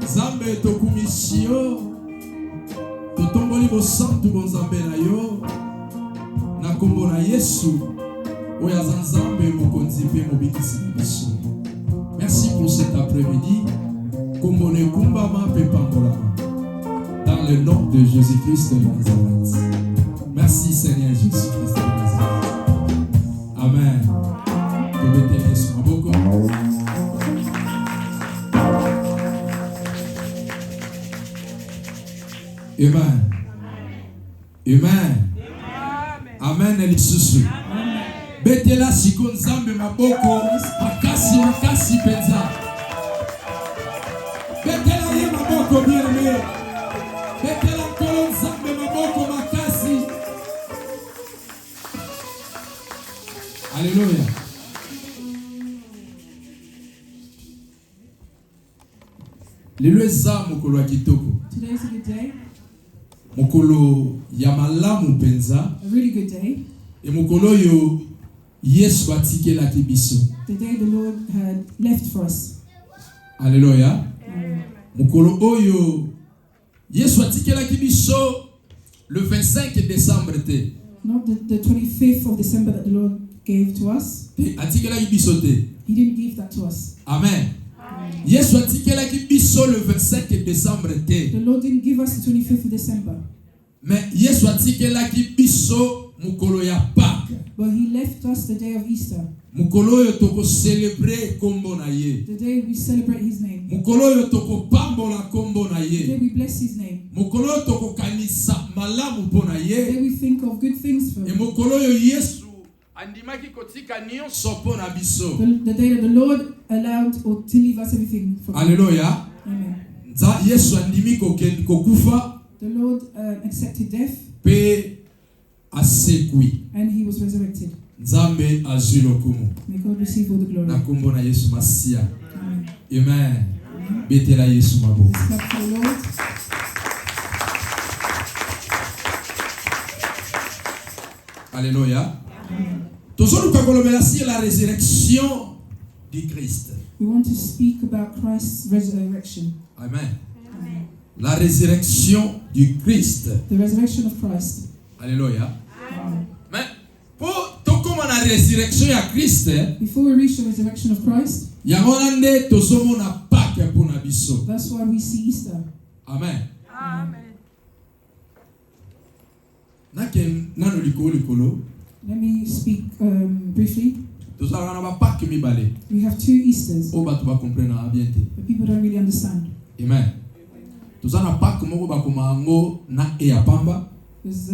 Zambe tokumisio totomboli bosantu bonzambe na yo na kombo na Yesu oyo aza nzambe mokonzi mpe mobikisi na biso. Merci pour cet après-midi. Kombo na ekumbama mpe pambolama dans le nom de Jésus-Christ de Nazareth. Merci Seigneur Jésus-Christ de Nazareth. Amen. Tobete Yesu maboko. Amen. Amen. Amen. Elisusu. Betela siko nzambe maboko makasi makasi penza. Betela ye maboko bien. Betela kolo nzambe maboko makasi. Alléluia. Lelo eza mokolo ya kitoko. Today is a good day. Mokolo ya malamu penza. A really good day. E mokolo yo Yesu atikelaki biso. The day the Lord had left for us. Alléluia. Mokolo oyo Yesu atikelaki biso le 25 décembre te. Not the 25th of December that the Lord gave to us. Atikelaki biso te. He didn't give that to us. Amen. Yesu atikelaki biso le 25 décembre te. The Lord didn't give us the 25th of December. Mais Yesu atikelaki biso mokolo ya Pâques. But he left us the day of Easter. Mokolo oyo toko célébrer kombo na ye. The day we celebrate his name. Mokolo oyo toko pambola kombo na The day ye. we bless his name. Mokolo oyo toko kanisa malamu mpo na The ye. day we think of good things for E him. mokolo oyo Yesu andimaki kotika nyonso mpo na biso. The day that the Lord allowed or to leave us everything for him. Alléluia. Amen. Yesu andimi kokufa The Lord accepted death pe asekwi. and he was resurrected. Nzambe azwi lokumu. May God receive all the glory. Na kombo na Yesu Masia. Amen. Amen. Betela Yesu maboko. Let's clap for the Lord. Alléluia. Tozoluka kolobela sur la résurrection du Christ. We want to speak about Christ's resurrection. Amen. La résurrection du Christ. The resurrection of Christ. Alléluia. Amen. Mais pour tokoma na résurrection ya Christ, Before we reach the resurrection of Christ, yango nde tozomona Pâques pour na biso. that's why we see Easter. Amen. Amen. Nake nano likolo. Let me speak briefly. Tozalaka na ba Pâques mibale. We have two Easters, O bato ba comprendre bien te. but people don't really understand. Amen. Tozana Pâques moko bakoma yango na e ya pamba. There's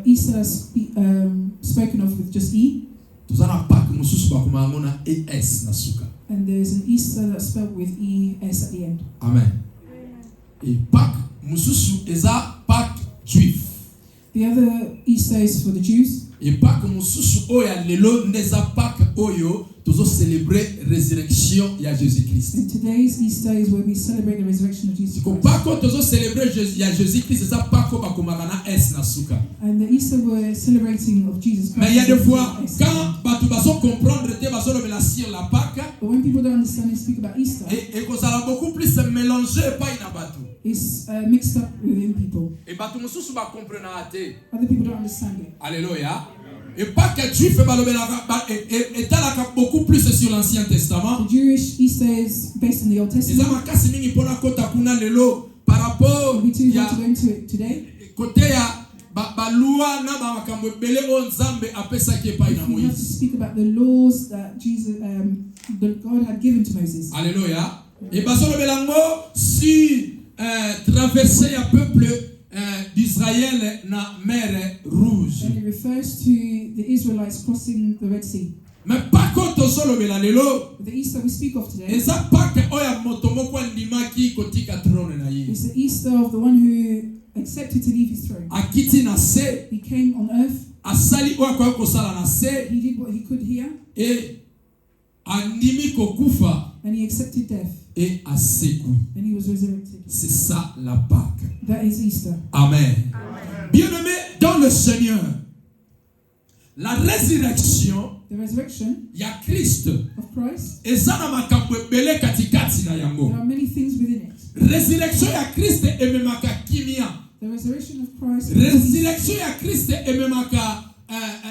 Easter spoken of with just E, Tozana Pâques mosusu bakoma yango na ES na suka. and there's an Easter that's spelled with ES at the end. Amen. Et Pâques mosusu eza Pâques juif. The other Easter is for the Jews, Et Pâques mosusu oya lelo neza Pâques oyo tozo célébrer résurrection ya Jésus-Christ. and today's Easter is where we celebrate the resurrection of Jesus Ko Christ. Pâques tozo célébrer ya Jésus-Christ eza Pâques bakomaka na S na suka. And the Easter we're celebrating of Jesus Christ. Mais il y a des fois is quand bato bazo comprendre te bazo lobela sur la Pâques But when people don't understand and speak about Easter, et kozala beaucoup plus mélangé pa ina bato. it's mixed up within people. Et bato mosusu ba comprendre te. Other people don't understand it. Alléluia. Et pas que juif et talaka beaucoup plus sur l'Ancien Testament. The Jewish Easter is based on the Old Et ça Testament. m'a cassé mingi pona kota kuna lelo par rapport It'll be too ya hard to go into it today. côté ya ba loi na ba makambo ebele o nzambe apesaki epai na We have to Moïse. speak about the laws that that God had given to Moses. Alléluia. Et basolo belango si traverser un peuple d'Israël na mer rouge. And it refers to the Israelites crossing the Red Sea. Mais pas quand solo bela lelo. The Easter we speak of today Eza Pâques oya moto moko ndimaki kotika trône na ye. is the Easter of the one who accepted to leave his throne. Akiti na se, He came on earth. asali oya kwa kosala na se, He did what he could here, et andimi kokufa, and he accepted death, et asekui. and he was resurrected. C'est ça la Pâques. That is Easter. Amen. Bien-aimés dans le Seigneur, La résurrection The resurrection ya Christ of Christ, eza na makambo ebele katikati na yango. there are many things within it. Résurrection ya Christ ememaka kimia. The resurrection of Christ, Résurrection ya Christ ememaka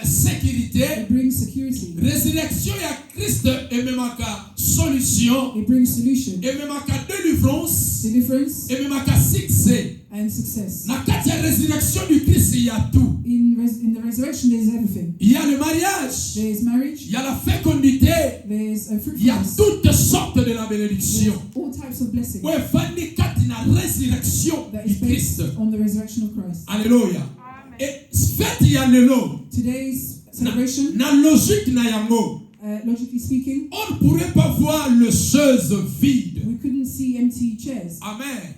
sécurité. it brings security. Résurrection ya Christ ememaka solution. It brings solution, Ememaka délivrance. deliverance, Ememaka succès. and success. Na kati ya résurrection du Christ il y a tout. In the resurrection, there is everything. Il y a le mariage. There is marriage, Il y a la fécondité. there is a Il y a fruitfulness, toutes sortes de la bénédiction. there's all types of blessings Ouais, fandi kati na résurrection that du is based Christ. on the resurrection of Christ. Alléluia. Et fête ya lelo. Today's celebration, Na logique na yango. logically speaking, On ne pourrait pas voir le chose vide. we couldn't see empty chairs. Amen.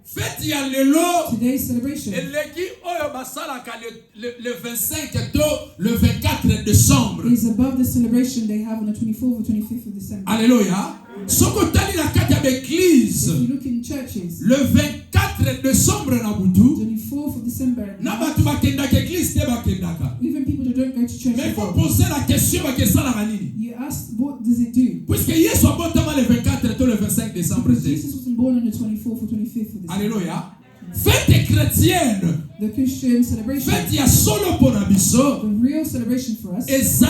Fête ya lelo. Today's celebration Eleki oyo basalaka le 25 to le 24 décembre. is above the celebration they have on the 24th or 25th of December. Alléluia. Soko tali na kati ya église. If you look in churches, Le 24 décembre na butu. 24th of December, Na batu bakendaka église te bakendaka. even people that don't go to church, Mais il faut before, poser la question bakesalaka nini. you ask, what does it do? Puisque Yesu abotama le 24 to le 25 décembre. Because Jesus wasn't born on the 24th or 25th of December. Alléluia. Fête chrétienne. The Christian celebration, Fête ya solo pona biso. the real celebration for us, Eza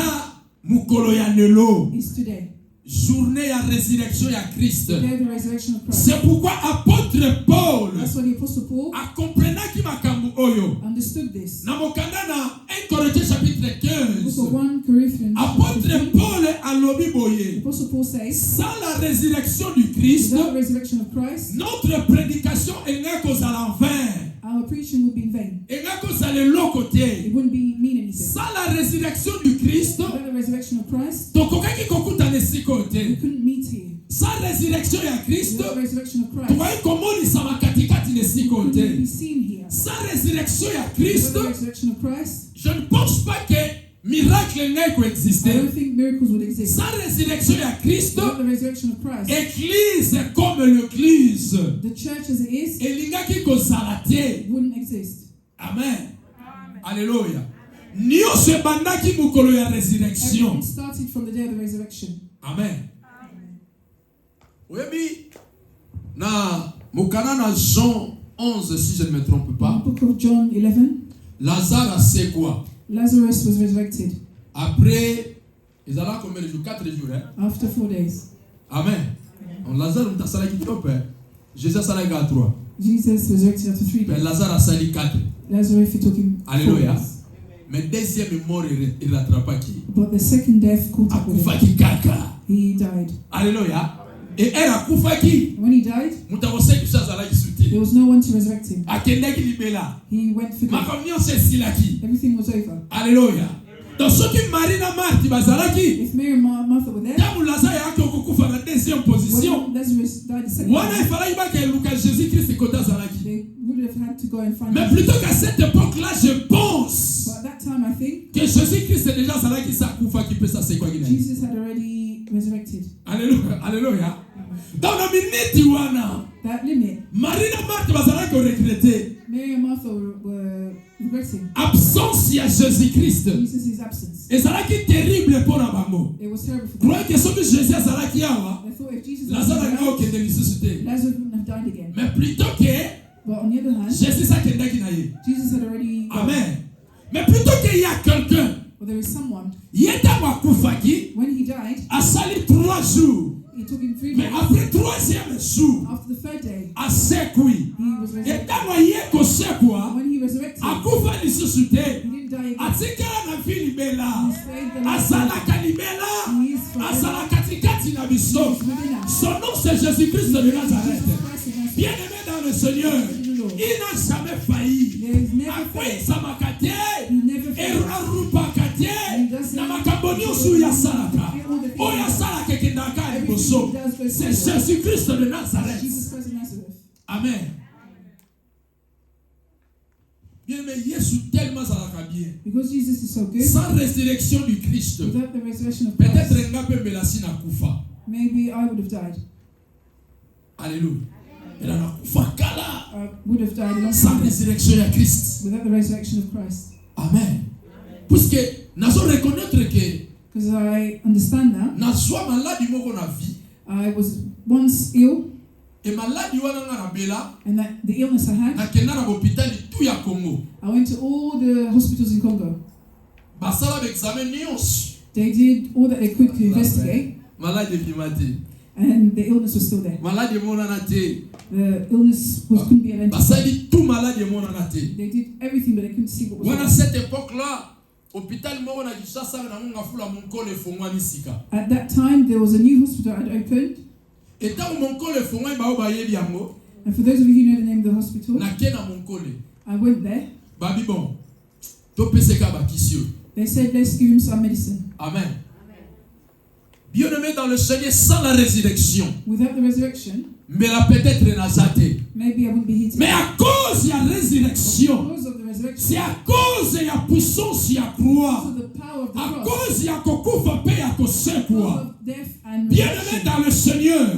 mukolo ya lelo. is today, Journée ya résurrection ya Christ. the day of the resurrection of Christ. C'est pourquoi apôtre Paul That's why the Apostle Paul akomprenaki makambo oyo. understood this. Na mokanda na 1 Corinthiens chapitre The book of 15. 1 Corinthians, Apôtre 15, Paul alobi the boye. Apostle Paul says, Sans la résurrection du Christ, without the resurrection of Christ, notre prédication est kozala en vain. our preaching would be in vain. Est kozala eloko te. It wouldn't mean anything. Sans la résurrection du Christ, Without the resurrection of Christ, tokokaki kokutana esika we te. couldn't meet here. Sans résurrection ya Christ, Without the resurrection of Christ, tokoki komonisama katikati na esika we couldn't be te. seen here. Sans résurrection ya Without Christ, the resurrection of Christ, je ne pense pas que miracle ngai I coexister. don't think miracles would exist. Sans résurrection ya Christ, Without the resurrection of Christ, église comme l'église the church as it is elingaki kozala te. wouldn't exist. Amen. Alléluia. Nyonso ebandaki mokolo ya résurrection. Everything started from the day of the resurrection. Amen. Oyebi na mokana na Jean 11 si je ne me trompe In the pas, book of John 11, Lazare c'est quoi? Lazarus was resurrected Après, ils allaient combien de jours? 4 jours. Hein? after 4 days. Amen. On Lazare on t'a salé qui top. Jésus a salé 3. Jesus resurrected after 3 Mais days. Lazare a salé 4. Lazarus, it took him 4 Alléluia. days. Mais deuxième mort il rattrapa qui? But the second death caught up with him. Akufaki kaka. He died. Alléluia. Et elle akufaki. When he died, Mutabose kisha zala kisuti. there was no one to resurrect him. Akendaki libela. He went for good. Makamnyo se silaki. Everything was over. Alléluia. Donc ceux qui marient na Marthe bazalaki. If Mary and Martha were there, Tamu Lazare yake okukufa na deuxième position. when Lazarus died the second Wana time, ifala ibaka Lucas Jésus Christ kota zalaki. they would have had to go and find Mais him. plutôt qu'à cette époque-là, je pense But at that time, I think que Jésus-Christ est déjà zalaki sakufa qui peut ça c'est quoi qu'il a dit. Jesus had already resurrected. Alléluia. Alléluia. Dans la minute wana That limit, Marie na Marthe bazalaki regretter Mary and Martha were regretting absence ya Jésus-Christ. Jesus' absence. Ezalaki terrible pour la bango. It was terrible for them. Croyez que soki Jésus azalaki awa, They thought if Jesus had Lazare died, nga okende lisusu te. Lazarus wouldn't have died again. Mais plutôt que But on the other hand, Jésus akendaki na ye. Jesus had already gone. Amen. Mais plutôt qu'il y a quelqu'un, But there is someone, yeta wakufaki, when he died, asali 3 jours. it took him 3 Mais days. après 3e jour, After the 3rd day, asekwi. he was resurrected. Etango ye kosekwa, When he resurrected, akufa lisusu te. he didn't die again. Atikala na vi libela. He stayed the last Asalaka libela. He is forever. Asala katikati na biso. He is within us. Son nom c'est Jésus-Christ de Nazareth. Jesus Christ of Nazareth. Bien-aimé dans le Seigneur, il n'a jamais failli. There is never Akwe failed. samakate, He never failed. erarupakate, na makambo nyonso ya salaka. Oya salaka kendaka liboso. C'est Jésus-Christ de Nazareth. Jesus Christ of Nazareth. Amen. Bien-aimé, Yesu tellement salaka bien. Because Jesus is so good, Sans résurrection du Christ, without the resurrection of peut-être Christ, nga pe melasi na kufa. maybe I would have died. Alléluia. Ela na kufa kala. I would have died a long Sans time ago résurrection ya Christ. without the resurrection of Christ. Amen. puisque nazo reconnaître que because I understand now. nazwa maladi moko na vie I was once ill, et maladi wana nga na bela and that the illness I had, nakenda na hôpital tout ya Congo I went to all the hospitals in Congo. basala ba examen nyonso They did all that they could to investigate, maladi ebimate and the illness was still there. maladi emonana te The illness couldn't be identified. basali tout maladi emonana te They did everything, but they couldn't see what was wana wrong. cette époque là hôpital moko na Kinshasa na munga fula monkolo efongwani sika At that time, there was a new hospital had opened, etango monkolo efongwani bao bayebi yango and for those of you who know the name of the hospital, nake na monkole I went there. babi bon topeseka bakisio. They said, let's give him some medicine. Amen. Bien-aimé dans le Seigneur, sans la résurrection, Without the resurrection, mais là peut-être nazate. maybe I wouldn't be here Mais today. à cause de la résurrection, Because of the resurrection, c'est à cause de la puissance de la croix, because of the power of the à cross, cause de la kokufa pe ya because kosekwa. of death and Bien-aimé resurrection. dans le Seigneur,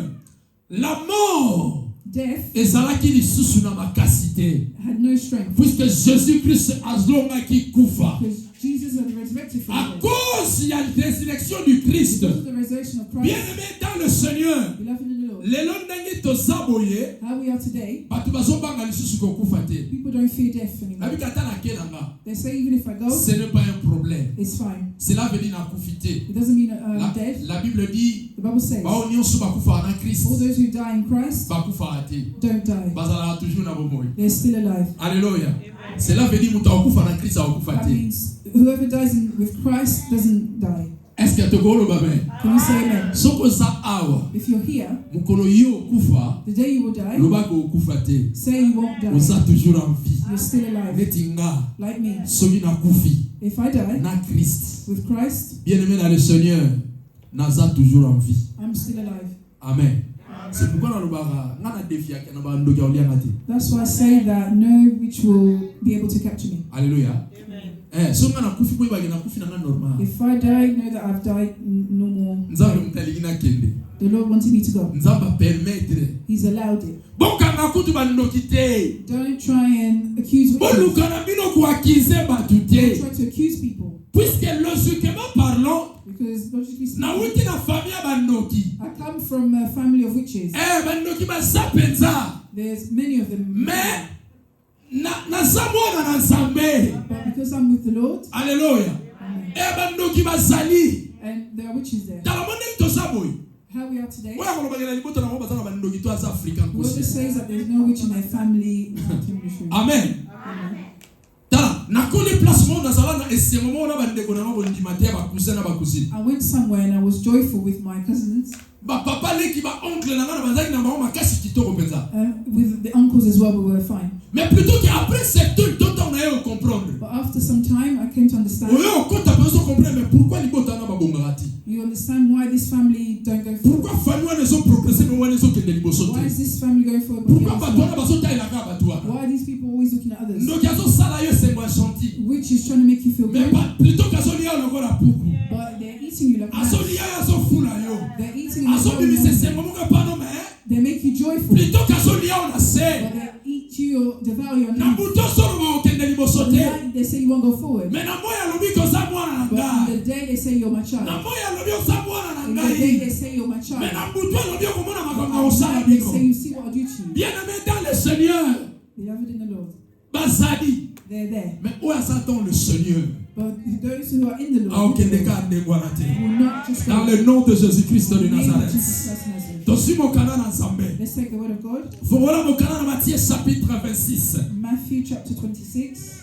la mort Death ezalaki lisusu na makasi te. had no strength, Puisque Jésus-Christ azongaki kufa. because Jesus had resurrected from À the dead. cause de la résurrection du Christ, Because of the resurrection of Christ, bien-aimé dans le Seigneur, beloved in the Lord, lelo ndenge toza boye how we are today, bato bazobanga lisusu kokufa te. people don't fear death anymore. Nabika ata nakelanga, They say even if I go, ce n'est pas un problème. it's fine. Cela veut dire nakufi te. It doesn't mean I'm La, dead. la Bible dit The Bible says, bao nyonso bakufa na Christ all those who die in Christ bakufa te. don't die. Bazala toujours na bomoi. They're still alive. Alléluia. Cela veut dire mutu akufa na Christ akufa That te. means whoever dies with Christ doesn't die. Est-ce que tokolo babe? Can you say amen? Soko za awa If you're here, mukolo yo kufa the day you will die, lobako okufa te. say you won't die. Oza toujours en vie. You're still alive, Neti nga like me. soki nakufi If I die na Christ. with Christ, Bien-aimé dans le Seigneur, naza toujours en vie. I'm still alive. Amen. C'est pourquoi na lobaka nga na défia na ba ndoki olianga te. That's why I say that no witch will be able to capture me. Alléluia. So nga na kufi boy bagena kufi na normal. If I die, know that I've died no more. Nzambe mutalingi na kende. The Lord wanted me to go. Nzamba permettre. He's allowed it. Bokanga kutu ba ndoki te. Don't try and accuse witches. Boluka na bino ku accuser batu Don't te. try to accuse people. Puisque logiquement parlant, Because logically na speaking, wuti na famille ya ba ndoki. I come from a family of witches. Ba ndoki ba sapenza. There's many of them. Mais naza mwana na Nzambe. But because I'm with the Lord, Alléluia. Ba ndoki bazali. and there are witches there. Tala monde toza boy. How we are today, Oya kolobakela liboto na bazana ba ndoki to as African whoever kusi. says that there's no witch in their family, not in the truth. Amen. Amen. Tala nakoli place mo nazala na esengo mo na ba ndeko na mo ndima te ba cousin na ba cousine. I went somewhere and I was joyful with my cousins, Ba papa leki ba oncle na ngana bazaki na ba makasi kitoko penza. with the uncles as well, we were fine. Mais plutôt qu'après c'est tout on a eu comprendre. But after some time, I came to understand. Oyo kota beso comprendre mais pourquoi libota na ba bongati? You understand why this family don't go forward. Pourquoi famille wana zo progresser mais wana zo kende liboso Why te? is this family going forward? But the Pourquoi others ba tona not? baso taila ka ba toi? Why are these people always looking at others? Ndoki azo sala yo c'est moi gentil. Which is trying to make you feel Mais good, pas plutôt qu'azo lia na kola puku. but they're eating you like Azo that. lia azo fula yo. They're eating you Azo like bibi that. c'est mo ka pano mais They make you joyful, plutôt qu'azo lia on a se. but they eat you or devour your Na needs. buto solo ba okende liboso But te. now they say you won't go forward. Mais na moya lobi ko za mwana na But nga. in the day they say you're my Na child. moya lobi o za mwana na In the day nga. they say you're my Mais child. na buto lobi ko mona But makanga osala at night they biko. say you see what I do to you. Bien-aimé dans le Seigneur, Beloved in the Lord, bazali. they're there. Mais où est-ce dans le Seigneur? But those who are in the Ah, Lord ok, des cas de Guanate. will not just Dans go. le nom de Jésus-Christ de In the name of Nazareth. Jesus Christ of Nazareth. Tosi mokana na Nzambe. Let's take the word of God. Voilà mokana na Matthieu chapitre 26. Matthew chapter 26.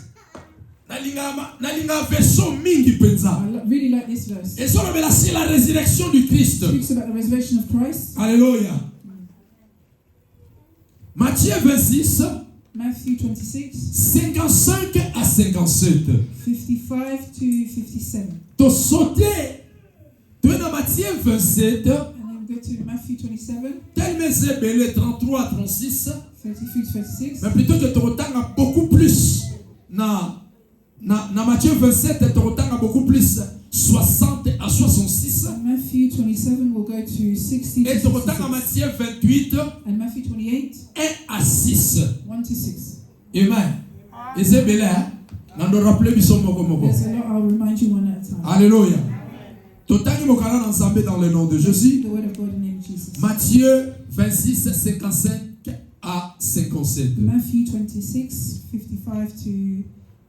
Nalinga version mingi penza. Really like this verse. Et ça révèle sur la résurrection du Christ. It speaks about the resurrection of Christ. Alléluia. Matthieu 26, Matthew 26, 55 à 57. 55 to 57. Tu sauté. Tu es dans Matthieu 27. And then go to Matthew 27, Tel mes ébélés 33 à 36. 33 to 36. Mais plutôt que tu retardes beaucoup plus. Na Matthieu 27, tu retardes beaucoup plus. 60 à 66. And Matthew 27 will go to 60 Et tu to retardes 66. Matthieu 28, And Matthew 28, 1 à 6. 1 to 6. Amen. Et c'est belé, hein? Nando rappelez biso moko moko. There's a lot, I'll remind you one at a time. Alléluia. Totali mokala ensemble dans le nom de Jésus. The word of God in the name of Jesus. Matthieu 26, 55 à 57. Matthew 26, 55 to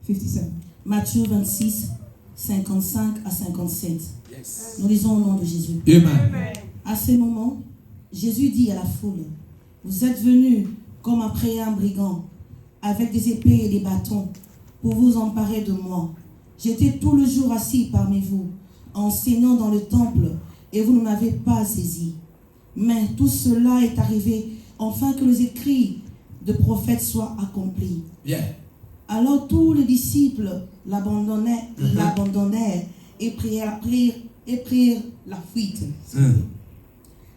57. Matthieu 26, 55 à 57. Yes. Nous lisons au nom de Jésus. Amen. À ce moment, Jésus dit à la foule, vous êtes venus comme après un brigand, avec des épées et des bâtons, pour vous emparer de moi. J'étais tout le jour assis parmi vous, enseignant dans le temple, et vous ne m'avez pas saisi. Mais tout cela est arrivé afin que les écrits de prophètes soient accomplis. Bien. Alors tous les disciples l'abandonnèrent et prirent la fuite.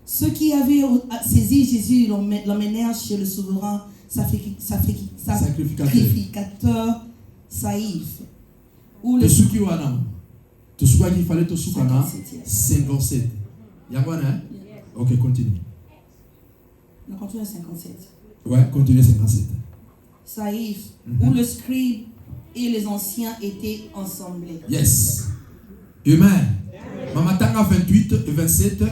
Ceux qui avaient saisi Jésus l'emmenèrent chez le souverain sacrificateur Saïphe. Où le 57. Yangwana? Ok, continue. On continue à 57. Ouais, continue 57. Saïphe, où le scribe et les anciens étaient ensemblés. Yes. Amen. Mamatanga 28 et 27,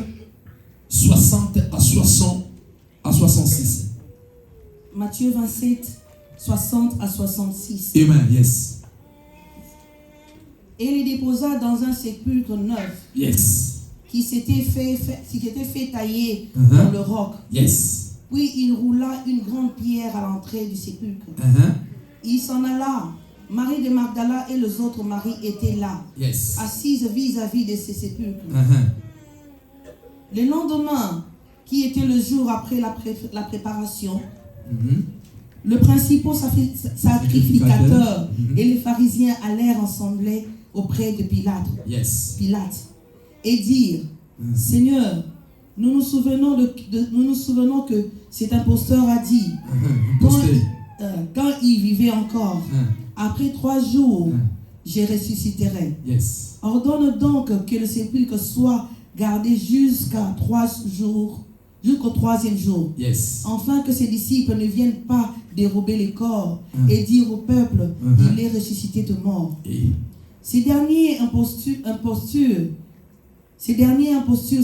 60 à 60 à 66. Matthieu 27, 60 à 66. Amen. Yes. Et les déposa dans un sépulcre neuf. Yes. Qui s'était fait tailler dans le roc. Yes. Puis il roula une grande pierre à l'entrée du sépulcre. Il s'en alla. Marie de Magdala et les autres Marie étaient là, yes. assises vis-à-vis de ces sépulcres. Le lendemain, qui était le jour après la préparation, le principal sacrificateur et les pharisiens allèrent ensemble auprès de Pilate. Yes. Pilate et dire, Seigneur, nous nous souvenons que cet imposteur a dit, quand il vivait encore, après 3 jours, je ressusciterai. Yes. Ordonne donc que le sépulcre soit gardé jusqu'au 3e jour, yes. Afin que ses disciples ne viennent pas dérober les corps et dire au peuple qu'il est ressuscité de mort. Ces dernières impostures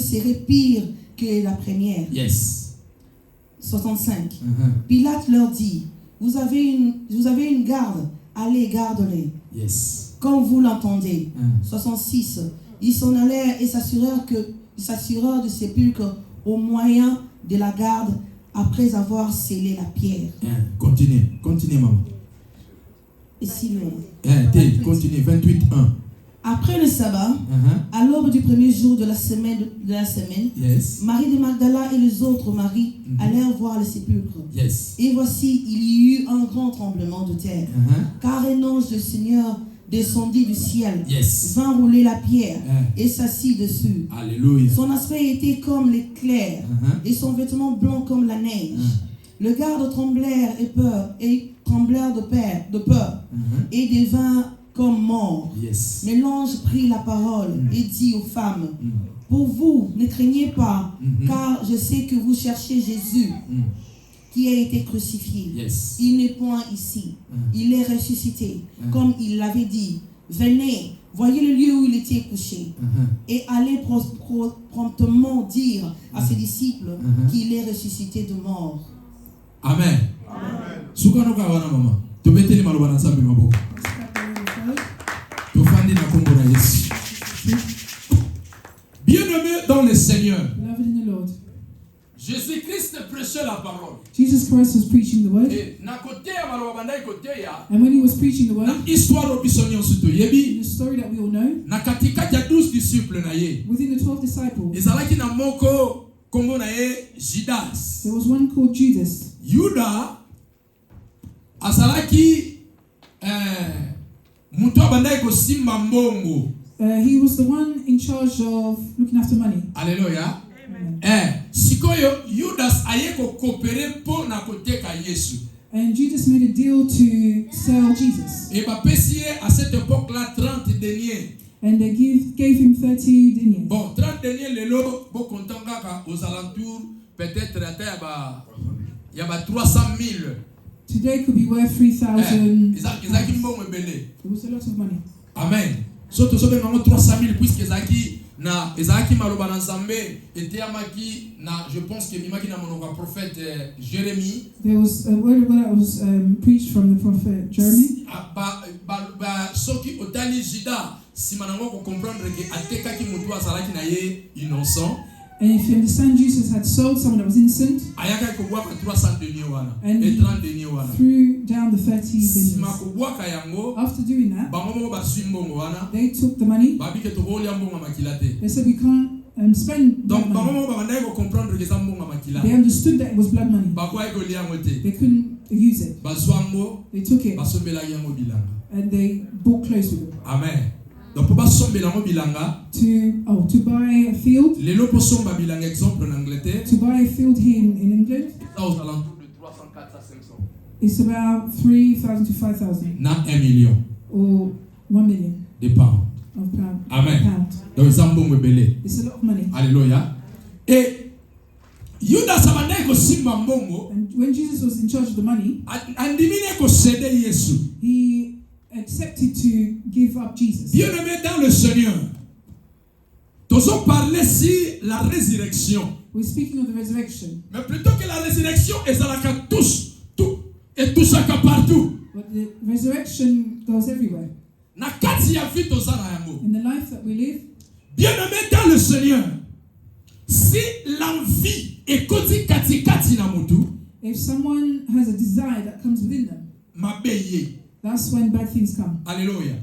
seraient pires que la première. Yes. 65. Pilate leur dit, vous avez une garde, allez, garde-les. Yes. Comme vous l'entendez. 66. Ils s'en allèrent et s'assurèrent du sépulcre au moyen de la garde après avoir scellé la pierre. Continue, maman. Et si loin. Continue, 28.1. Après le sabbat, à l'aube du premier jour de la semaine, yes. Marie de Magdala et les autres Marie allèrent voir le sépulcre. Yes. Et voici, il y eut un grand tremblement de terre, car un ange du Seigneur descendit du ciel, yes. vint rouler la pierre et s'assit dessus. Alléluia. Son aspect était comme l'éclair et son vêtement blanc comme la neige. Le garde tremblèrent de peur et devint comme mort. Yes. Mais l'ange prit la parole et dit aux femmes, pour vous, ne craignez pas, car je sais que vous cherchez Jésus qui a été crucifié. Yes. Il n'est point ici. Il est ressuscité, comme il l'avait dit. Venez, voyez le lieu où il était couché, et allez promptement dire à ses disciples qu'il est ressuscité de mort. Amen. Sukanoka wana mama. Tubeteli malobana nsambi maboko. Tufandi na kombo na Yesu. Bien-aimé dans le Seigneur. Beloved in the Lord. Jésus-Christ prêchait la parole. Jesus Christ was preaching the word. And when he was preaching the word, the story that we all know, within the 12 disciples, there was one called Judas. Yuda azalaki mutu abandaki kosimba mbongo. He was the one in charge of looking after money. Alléluia. Sikoyo Judas aye ko coopérer pour na koteka Yesu. And Judas made a deal to sell Jesus. Et ba pesier à cette époque-là 30 deniers. And they gave him 30 deniers. Bon, 30 deniers lelo bo kontanga aux alentours peut-être à ba 300,000 Today could be worth 3,000. ezalaki mbongo ebele. It was a lot of money. Amen. So tozobenga ngo 300,000 puisque ezalaki maloba na Nzambe eteyamaki na, je pense que mimaki na monoko ya prophète Jérémie. There was a word of God that was preached from the prophet Jeremy. Soki otali Juda sima nango ko comprendre que atekaki mutu azalaki na ye innocent. And if you understand, Jesus had sold someone that was innocent Ayaka ko bwaka 300 deniers wana and et he 30 deniers wana. threw down the 30 Sima deniers. ko bwaka yango After doing that, bango moko basui mbongo wana they took the money. babike tokolia mbongo makila te. They said, we can't spend Donc that bango money. moko babandaki ko comprendre que eza mbongo makila. They understood that it was blood money. Bakwai ko lia ngote. They couldn't use it. Bazwango They took it basombelaki yango bilanga. and they bought clothes with it. Amen. Donc pour basombela yango bilanga, To buy a field. lelo po somba bilanga exemple en Angleterre, To buy a field here in England, ça aux alentours de 300, 400, 500. it's about 3,000 to 5,000 Na 1 million or 1 million de pounds. of pound. Amen. Pound. Donc ça mbongo ebele. It's a lot of money. Alléluia. Et Yuda sabandai ko simba mbongo, And when Jesus was in charge of the money, andimine ko céder Yesu. he accepted to give up Jesus. Bien-aimé dans le Seigneur. Nous parler sur la résurrection. We're speaking of the resurrection, Mais plutôt que la résurrection, ezalaka tous, tout et tout ça partout. but the resurrection goes everywhere. Na kati ya vie tozala yango. In the life that we live, Bien-aimé dans le Seigneur, si l'envie est koti kati na mutu, if someone has a desire that comes within them, mabeye. that's when bad things come. Alléluia.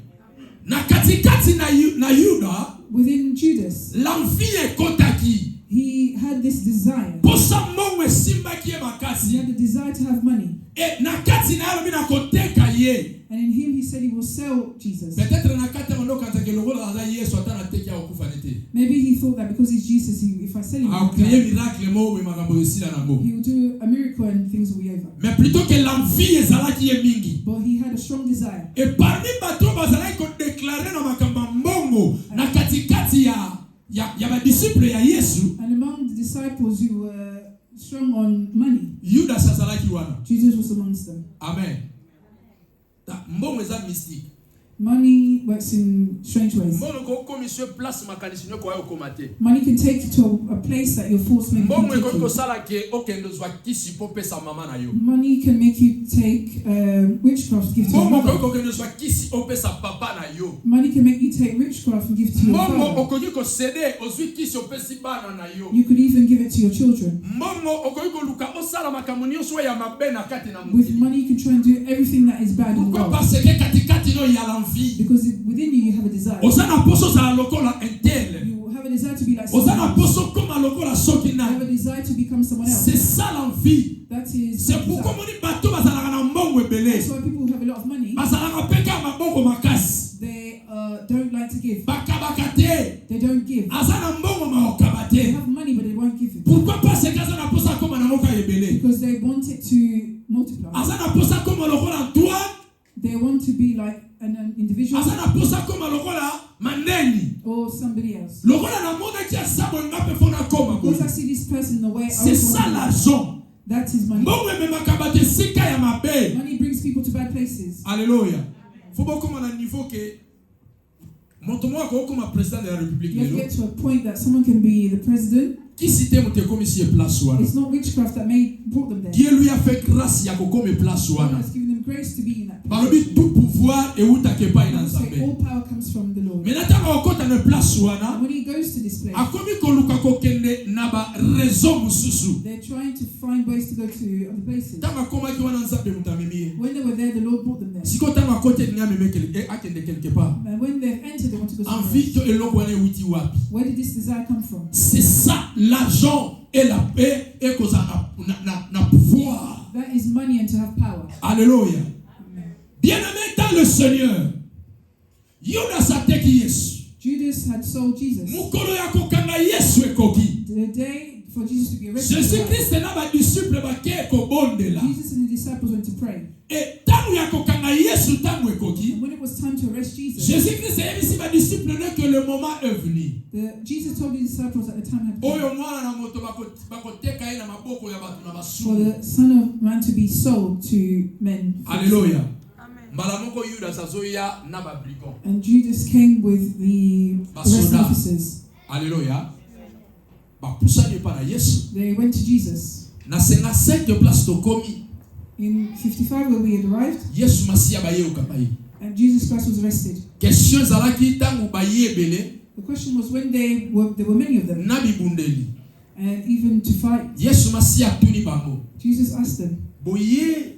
Na kati na Yuda, Within Judas, l'envie est kotaki. he had this desire. Posa mongo simbaki e He makasi. had the desire to have money. Et na kati na yalo mina koteka ye. And in him, he said he will sell Jesus. Peut-être na kati ya mondo kanta ke lokola aza Yesu atana teki ya okufa nete. Maybe he thought that because he's Jesus, if I sell him, A créer miracle mo we makambo esila nango. he will do a miracle and things will be over. Mais plutôt que l'envie ezalaki ye mingi. But he had a strong desire. Et parmi bato bazalaki ko déclarer na makambo mbongo na katikati ya ba disciple ya Yesu. And among the disciples who were strong on money, Judas azalaki wana. Jesus was amongst them. Amen. Mbongo eza mystique. Money works in strange ways. Mbongo ko komisio place makanisi nyoko ayo komate. Money can take you to a place that your force may Mbongo take ko you. sala ke okendo zwa kisi po pesa mama na yo. Money can make you take witchcraft, give to your Mbongo mother. ko okendo zwa kisi o pesa papa na yo. Money can make you take witchcraft and give to your Mbongo father. okoki ko céder ozwi kisi o pesi bana na yo. You could even give it to your children. Mbongo okoki ko luka osala makambo nyonso ya mabe na kati na With mukili. money, you can try and do everything that is bad in the Pourquoi world. parce que katikati no ya l'envie. Because within you, you have a desire. Osana poso za lokola intel. You have a desire to be like Osana someone else. poso koma lokola soki You have na. a desire to become someone else. C'est ça l'envie. That is C'est pourquoi desire. moni bato bazalaka na mbongo ebele. That's why people who have a lot of money, Bazalaka peka mabongo makasi. they don't like to give. Bakabaka te. They don't give. Aza na mbongo maokaba They te. have money, but they won't give it. Pourquoi pas c'est kaza na posa koma na moka ebele. Because they want it to multiply. Aza na posa koma lokola toi. They want to be like an individual Aza na posa koma lokola mandeni. or somebody else. Lokola na mona kia sabo ngape fona koma. Because I see this person the way I C'est was ça wanting. l'argent. That is money. Mbongo ememaka te sika ya mabe. Money brings people to bad places. Alléluia. Faut pas comme à un niveau que montre-moi comme président de la République. You have to get to a point that someone can be the president. Qui citait mon comme ici place wana. It's not witchcraft that brought them there. Dieu lui a fait grâce ya comme place God wana. has given them grace to be in that Balobi position. tout pouvoir et où take pas ina God say nzambe. all power comes from the Lord. Mais nataka okota na place And wana. when he goes to this place, Akomi koluka kokende na ba raison mususu. they're trying to find ways to go to other places. Tanga koma ki wana nzambe mutamimi. When they were there, the Lord brought them there. Siko tanga kote ni ameme akende quelque part. And when they've entered, they want to go somewhere Envie else. to eloko wana wuti wapi. Where did this desire come from? C'est ça l'argent et la paix et cause na pouvoir. That is money and to have power. Alléluia. Amen. Bien-aimé dans le Seigneur. Yudas ateki Yesu. Judas had sold Jesus. Mukolo ya kokanga Yesu ekoki. The day for Jesus to be arrested, Jésus-Christ na ba disciple ba ke ko bondela. Jesus and the disciples went to pray. Et tangu ya kokanga Yesu tangu ekoki. And when it was time to arrest Jesus, Jésus-Christ a dit ba disciple que le moment est venu. nini? Jesus told his disciples at the time had come Oyo mwana na moto bakoteka ye na maboko ya batu na for basumu. the Son of Man to be sold to men. Alléluia. Mbala moko Judas azoya na ba brigand. And Judas came with the arrest officers. Alléluia. Bapusani pa na Yesu. They went to Jesus. Na 55 place tokomi. In 55 where we had arrived, Yesu Masia baye okapai. and Jesus Christ was arrested. Question zalaki tangu baye ebele. The question was when there were many of them, Na bibundeli. and even to fight. Yesu Masia tuni bango. Jesus asked them, Boye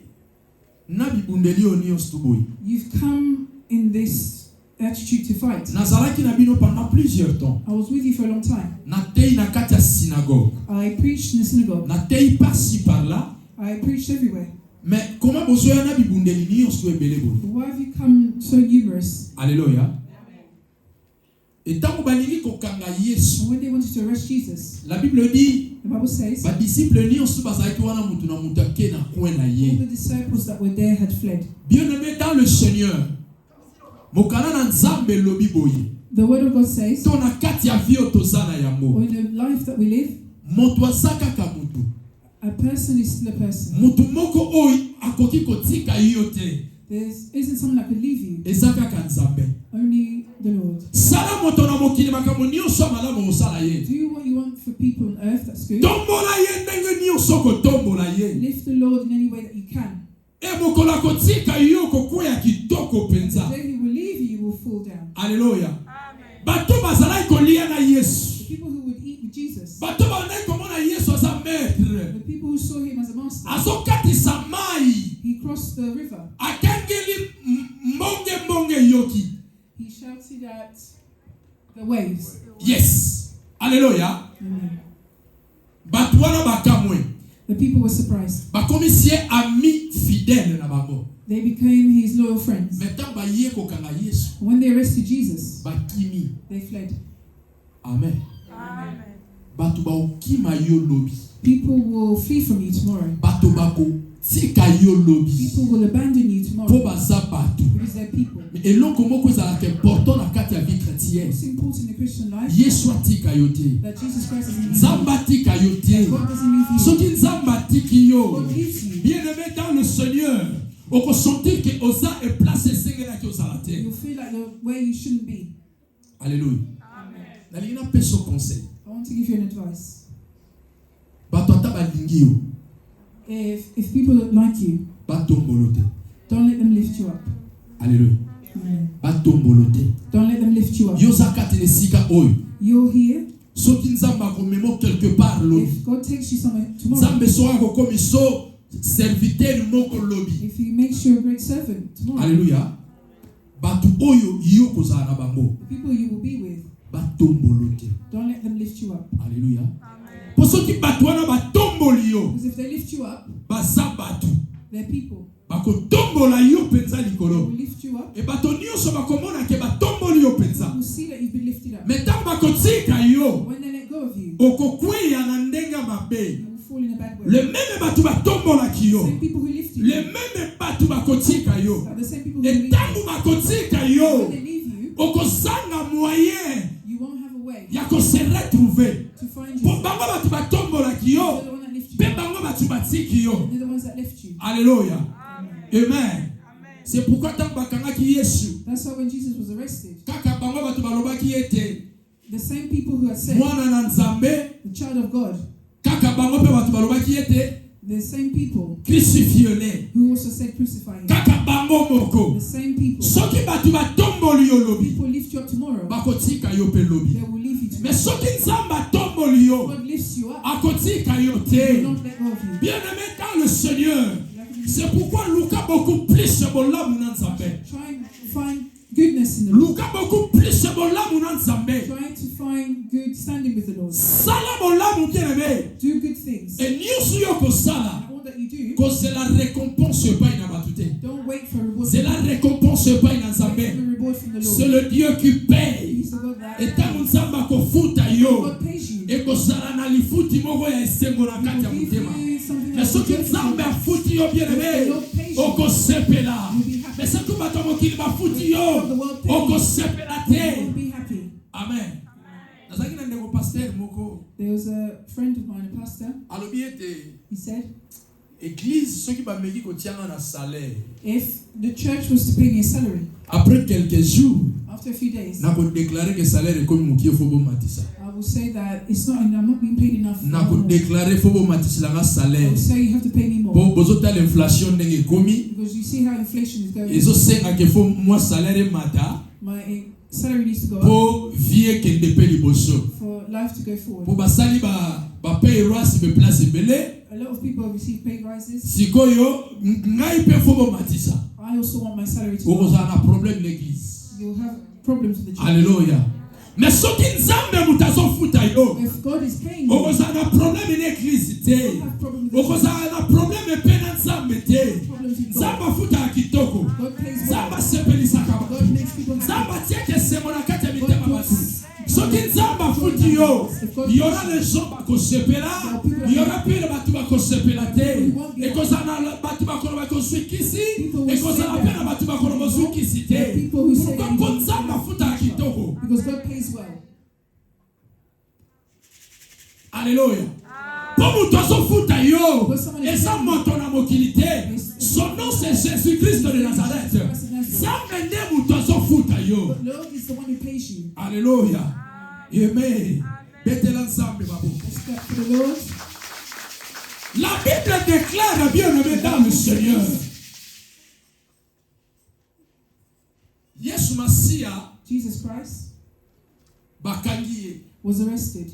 na bibundeli oni ostuboy. "You've come in this attitude to fight. Nazalaki na bino pendant plusieurs temps. I was with you for a long time. Na tei na kati ya synagogue. I preached in the synagogue. Na tei par-ci par-là. I preached everywhere. Mais comment bozoya na bibundeli ni ostu ebele boy? But why have you come so numerous?" Alléluia. Et tant que balingi kokanga Yesu, And when they wanted to arrest Jesus, la Bible dit the Bible says, ba disciples ni ostu bazaki wana mutu na mutake na coin na all ye. the disciples that were there had fled. Bien-aimé dans le Seigneur. Mokana na nzambe lobi boye. The word of God says, To na kati ya vie otozana or yango. in the life that we live, Moto azaka ka mutu. a person is still a person. Mutu moko oyi akoki kotika yo te. There isn't someone that could leave you, Ezaka ka nzambe. only the Lord. Sala moto na mokili makambo nyonso malamu osala ye. Do what you want for people on earth, that's good. Tombola ye ndenge nyonso kotombola ye. Lift the Lord in any way that you can. E mokola kotika yo kokwea kitoko The penza. day he will leave you, you will fall down. Alléluia. Bato bazalaki kolia na Yesu. The people who would eat with Jesus, Bato bazalaki komona Yesu aza maître. the people who saw him as a master, Azokatisa mai. he crossed the river. Akangeli mbonge yoki. He shouted at the waves. Yes. Alléluia. Amen. Bato wana bakamwe. The people were surprised. Bakomisie ami fidèle na bango. They became his loyal friends. Maintenant baye kokanga Yesu. When they arrested Jesus, Bakimi. they fled. Amen. Bato baokima yo lobi. People will flee from you tomorrow. Bato bako tika yo lobi. People will abandon you Po tomorrow baza bato. because they're people. Eloko moko ezalaka important na kati ya vie chrétienne. What's important in the Christian life? Yesu atika yo te. That Jesus Christ doesn't leave you. Nzambe atika yo te. God doesn't leave you. Soki Nzambe atiki yo, God leaves you. bien-aimé dans le Seigneur, okosentir que oza e place esengelaki ozala te. You'll feel like you're where you shouldn't be. Alléluia. Nalingi napesa conseil. I want to give you an advice. Bato ata balingi yo, If people don't like you, batombolo te. don't let them lift you up. Alléluia. Amen. Batombolo te. Don't let them lift you up. Yo za kati nesika oyo. You're here. Soki Nzambe akomema quelque part lobi. If God takes you somewhere tomorrow, Nzambe soki akokomi so serviteur moko lobi. if He makes you a great servant tomorrow, Alléluia. Bato oyo yo kozala na bango. the people you will be with, Batombolo te. don't let them lift you up. Alléluia. Po soki bato wana batomboli yo, Because if they lift you up, baza bato. they're people. Bakotombola yo penza They likolo. will lift you up. E bato nyonso bakomona ke batomboli yo They penza. will see that you've been lifted up. Mais ntango bakotika yo, When they let go of you, okokweya na ndenge mabe. you will fall in a bad way. Le même bato batombolaki yo. Same people who lift you Le même bato bakotika yo. are the same people who E will leave ntango you. bakotika When yo, they leave you, okozanga moyen you won't have a way ya kose retrouver. to find Po you. bango bato batombolaki They're yo, the one that lift you pe up. bango bato batiki yo. They're the ones that lift you. Alléluia. Amen. C'est pourquoi tant bakangaki Yesu, That's why when Jesus was arrested, kaka bango bato balobaki ete the same people who had said, mwana na Nzambe, the child of God, kaka bango pe bato balobaki ete the same people crucifié, who also said crucify him, kaka bango moko. the same people, Soki bato batomboli yo lobi, people lift you up tomorrow, bakotika yo pe lobi. they will leave you Mais tomorrow. soki Nzambe atomboli yo, God lifts you up, akotika yo they te. will not let go of you. Bien-aimé dans le Seigneur, c'est pourquoi Luka beaucoup plus bolamu na Nzambe. Try and find goodness in the Lord. Luka beaucoup plus bolamu na Nzambe. Try to find good standing with the Lord. Sala bolamu bien-aimé. Do good things. Et nyonso yo kosala, And all that you do, ko c'est la récompense epai na bato te. don't wait for a reward. C'est la récompense epai na Wait for Nzambe. a reward from the C'est Lord. le Dieu qui paye. He's the God that Et ntango Nzambe akofuta yo, God pays you. ekozala na lifuti moko ya esengo na He kati ya will give motema. you something Mais that will soki benefit Nzambe you. afuti yo bien-aimé, okosepela. Mais soki bato mokili bafuti yo, okosepela You te. will be happy. Amen. ndeko pasteur moko There was a friend of mine, a pastor. alobi ete He said, église soki bameki kotianga na salaire if the church was to pay me a salary, après quelques jours after a few days, na kodéclarer que salaire ekomi mokie fo bomatisa I will say that it's not. I'm not being paid enough. na anymore. kodéclarer fo bomatisilanga I salaire will say you have to pay me more po bozotala inflation ndenge ekomi because you see how inflation is going. ezosenga ke fo mwa salaire emata My salary needs to go up po vie ekende mpe liboso for life to go po forward. basali bapeye rwasi beplace ebele A lot of people have received pay rises. sikoyo ngai mpe fo bomatisa I also want my salary to go up. okozala na problème l'église. You'll have problems with the church. Alléluia. Mais soki nzambe moto azofuta yo If God is paying you, okozala na problème na église te you'll have problems with the church. okozala na problème mpe na nzambe te Problems with God. nzambe afutaka kitoko God pays nzambe well. asepelisaka God bato makes people nzambe happy. atiaka esengo na kati ya mitema bato soki nzambe afuti yo yora les gens bakosepela yora mpe bato bakosepela te ekozala na bato bakolo bakozwi kisi ekozala mpe na bato bakolo bozwi kisi te pourkoi mpo nzambe afutaka kitoko. Because God pays well. Alléluia. Pour moto azofuta yo eza moto na mokili te son nom c'est Jésus-Christ de Nazareth. Nzambe nde moto azofuta yo. But Lord is the one who pays you. Alléluia. Amen. Betela nzambe babo. Let's clap for the Lord. La Bible déclare bien-aimé dans le Seigneur. Yesu Masia Jesus Christ bakangi ye was arrested.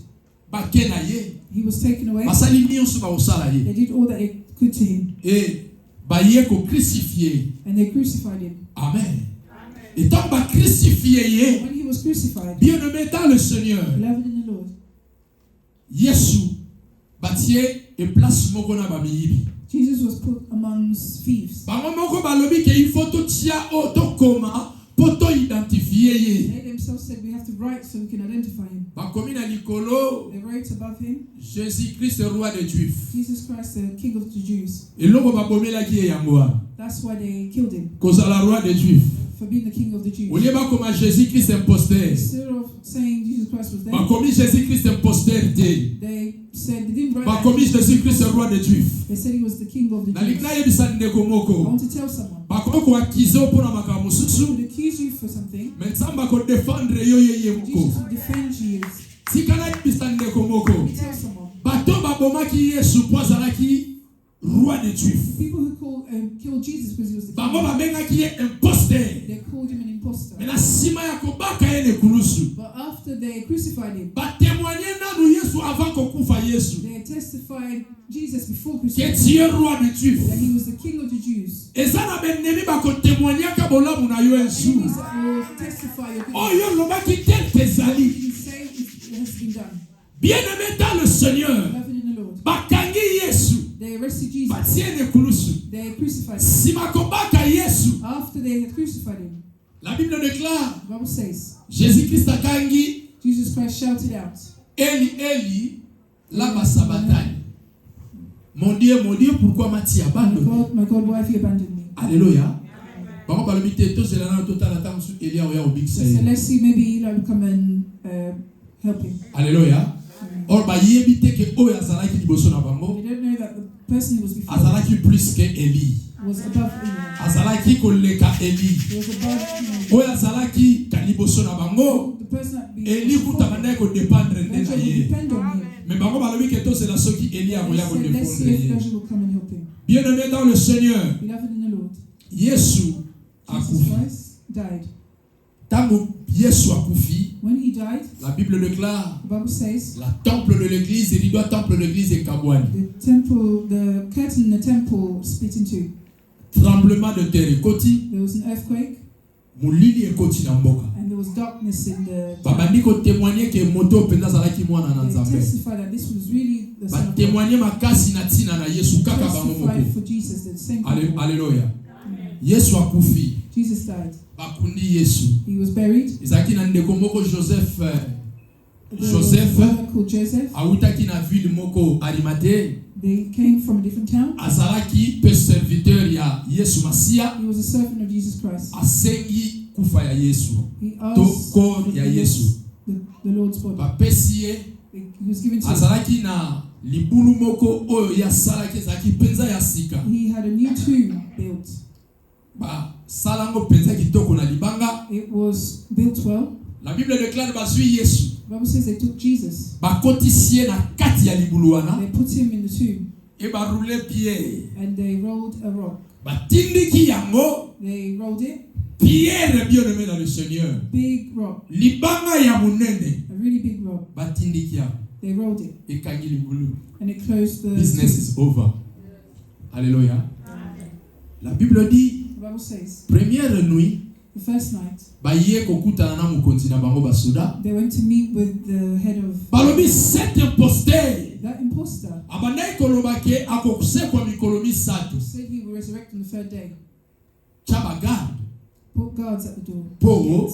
bakena ye He was taken away. basali nyonso bakosala ye They did all that they could to him. e baye kocrucifie. And they crucified him. Amen. Et tant que crucifié ye When he was crucified, bien-aimé dans le Seigneur beloved in the Lord, Yesu batie e place moko na bamiyibi Jesus was put amongst thieves. bango moko balobi ke il faut totia o tokoma po to identifier ye They themselves said we have to write so we can identify him. bakomi na likolo They wrote above him, Jésus-Christ roi des Juifs Jesus Christ, the King of the Jews. eloko babomelaki ye yango wana That's why they killed him, kozala roi des Juifs for being the King of the Jews. olie bakoma Jésus-Christ imposteur Instead of saying Jesus Christ was there, bakomi Jésus-Christ imposteur te they said they didn't write bakomi that. Jésus-Christ roi des Juifs They said he was the King of the na Jews. likla yebisa ndeko I moko want to tell someone, bakomi koakize yo mpona makambo they mosusu would accuse you for something, me nzambe akodefendre yo ye moko Jesus will defend you. tikala yebisa ndeko moko Let me tell someone, bato babomaki yesu mpo azalaki roi des Juifs people who killed Jesus because he was the bango King, babengaki ye imposteur they called him an imposter. me na nsima ya kobaka ye nekulusu But after they crucified him, batémoigne nanu yesu avant kokufa yesu they testified Jesus before ke crucifixion tie roi des Juifs that he was the King of the Jews. eza na benemi bakotémoignaka bolamu na yo un jour Enemies that will testify your goodness. oyo olobaki tel ezali You say it has been done. bien-aimé dans le Seigneur Beloved in the Lord, bakangi yesu they arrested Jesus. batie nekulusu They crucified him. nsima kobaka yesu After they had crucified him, la Bible déclare the Bible says, Jésus-Christ akangi Jesus Christ shouted out, Eli Eli lama sabatani mon Dieu pourquoi m'as-tu abandonné. my God, why have you abandoned me? Alléluia. Bango balobi te tozela na totala ntango mosusu Elia oya obik So saye. let's see, maybe Eli will come and help him. Alléluia. Or bayebi te ke oyo azalaki liboso na bango They don't know that the person who was before azalaki plus que Eli. was above Eli. Azalaki koleka Eli. He was above Eli. Oyo azalaki ka liboso na bango The person that Eli kuta bandaki kodépendre nde na Elijah will ye. depend on him. Mais bango balobi ke tozela soki Eli akoya They said, let's see kodépendre if ye. Elijah will come and help him. Bien-aimé dans le Seigneur, Beloved in the Lord, Yesu Jesus akufi. Christ died. Tango Yesu akufi, When he died, la Bible déclare the Bible says, la temple de l'église, et rideau temple de l'église est kabouani. the curtain in the temple split in two. Tremblement de terre ekoti, There was an earthquake mulili ekoti na mboka. and there was darkness in the Babandi ko témoigner que moto penza zalaki mwana na They Nzambe. testified that this was really the Ba Son of God. témoigner makasi na tina na Yesu kaka bango Testified moko. for Jesus, the same people. Alléluia. Yesu akufi, Jesus died. bakundi Yesu. He was buried. Ezaki na ndeko moko Joseph The Joseph brother called Joseph. autaki na ville moko Arimathée. They came from a different town. Azalaki pe serviteur ya Yesu Masia. He was a servant of Jesus Christ. Asengi kufa ya Yesu. He To asked corps ya Yesu. the Lord's body. bapesi ye It was given to him. azalaki na libulu moko oyo yasalaki ezalaki mpenza ya sika He had a new tomb built. basala yango mpenza kitoko na libanga. It was built well. La Bible déclare bazwi Yesu The Bible says they took Jesus. bakotisi ye na kati ya libulu wana They put him in the tomb e barule pierre and they rolled a rock. batindiki yango. They rolled it, Pierre bien-aimé dans le Seigneur, big rock, libanga ya munene a really big rock. batindiki yango They rolled it ekangi libulu. and it closed the Business is over. Alléluia. La Bible dit The Bible says première nuit the first night baye kokutana na mokonzi na bango basoda they went to meet with the head of balobi cet imposteur that imposter. abandai koloba ke akokusekwa mikolo misato Said he will resurrect on the third day. tya bagarde Put guards at the door. mpo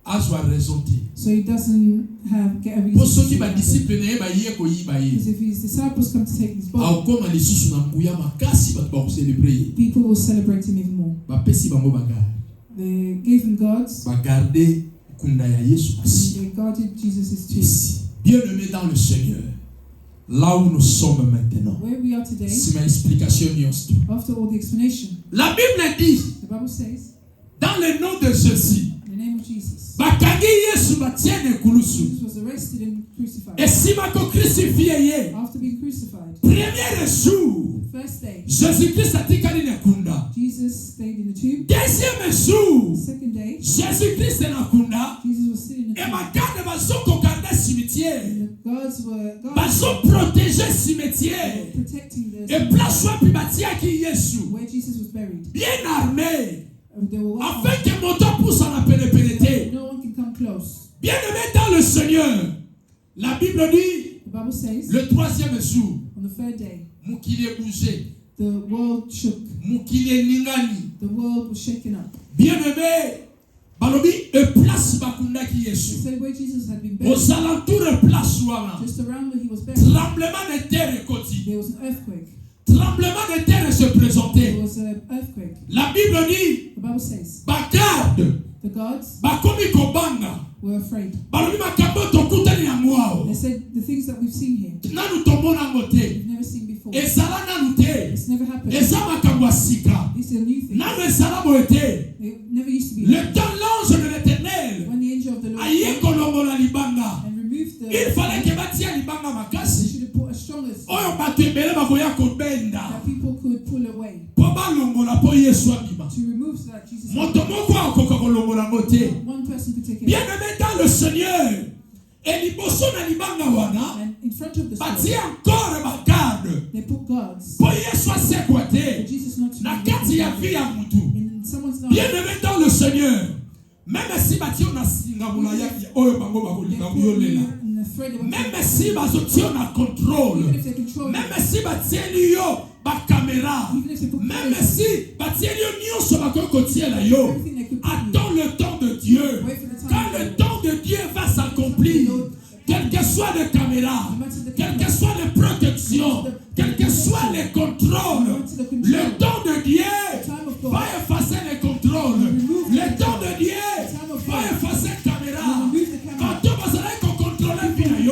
azwa raison te So he doesn't get a mpo reason. soki badisiple na ye baye koyiba ye Because if his disciples come to take his body, akokoma lisusu na nguya makasi bato bakocelebre ye people will celebrate him even more. bapesi bango bagarde They gave him guards. bagarde kunda ya Yesu And masi they guarded Jesus' tomb. ici bien-aimé dans le Seigneur là où nous sommes maintenant Where we are today, c'est ma explication nyonso. after all the explanation, La Bible dit the Bible says, dans le nom de Jésus in the name of Jesus, bakangi Yesu batiene kulusu Jesus was arrested and crucified. esima ko crucifie ye After being crucified, premier jour first day, Jésus-Christ atikali na kunda Jesus stayed in the tomb. deuxième jour Second day, Jésus-Christ na kunda Jesus was still in the et tomb. bakade bazokogarde cimetière And the guards were bazoprotege cimetière protecting the et place wapi batiaki Yesu where Jesus was buried. bien armé They were well afin armed. que moto pousse en apene te. No one can come close. Bien-aimé dans le Seigneur, la Bible dit The Bible says, le troisième jour on the third day, mukili bougé, the world shook. mukili ningani. The world was shaken up. Bien-aimé, balobi e place bakunda ki They Yesu. said where Jesus had been buried, Aux alentours de place wana, just around where he was buried, tremblement de terre koti. there was an earthquake. Tremblement de terre se There présentait. was an earthquake. La Bible dit The Bible says bagarde, the guards bakomi kobanga. were afraid. Balobi makambo tokutani na mwao. They said the things that we've seen here, Nanu tomona ngote. we've never seen before. Ezala nanu te. It's never happened. Eza makambo ya sika. It's a new thing. Nanu ezala boye te. It never used to be Le like temps l'ange de l'Éternel when the angel of the Lord aye came kolongola libanga. and removed the Il fallait que batia libanga they makasi. should have put a stronger stone Oyo bato ebele bakoya kobenda. that people could pull away Po balongola po Yesu abima. to remove so that Jesus Moto moko akoka kolongola ngo te. one person could take it Bien-aimé dans le Seigneur. Et liboso na libanga wana. and in front of the stone Batia encore bagarde. they put guards Po Yesu asekwa for te. Jesus not to Na be kati ya vie ya mutu. in someone's life. Bien-aimé dans le Seigneur. Même si batio na singa mula ya oyo bango They bakolinga put you kuyolela. in the thread of a Même si bazotio na contrôle. even if they control you, Même si batieli yo bacaméra. even if they put Même cameras, si batieli yo nyonso bakoki kotiela yo. everything they could put you, Attends le temps de Dieu. wait for the time Quand le temps de Dieu va s'accomplir, quelles que soient les caméras, quelles que soient les protections, quels que soient les contrôles, le temps de Dieu va effacer les contrôles. Le temps de Dieu va effacer les caméras. Quand tu vas aller contrôler le vie,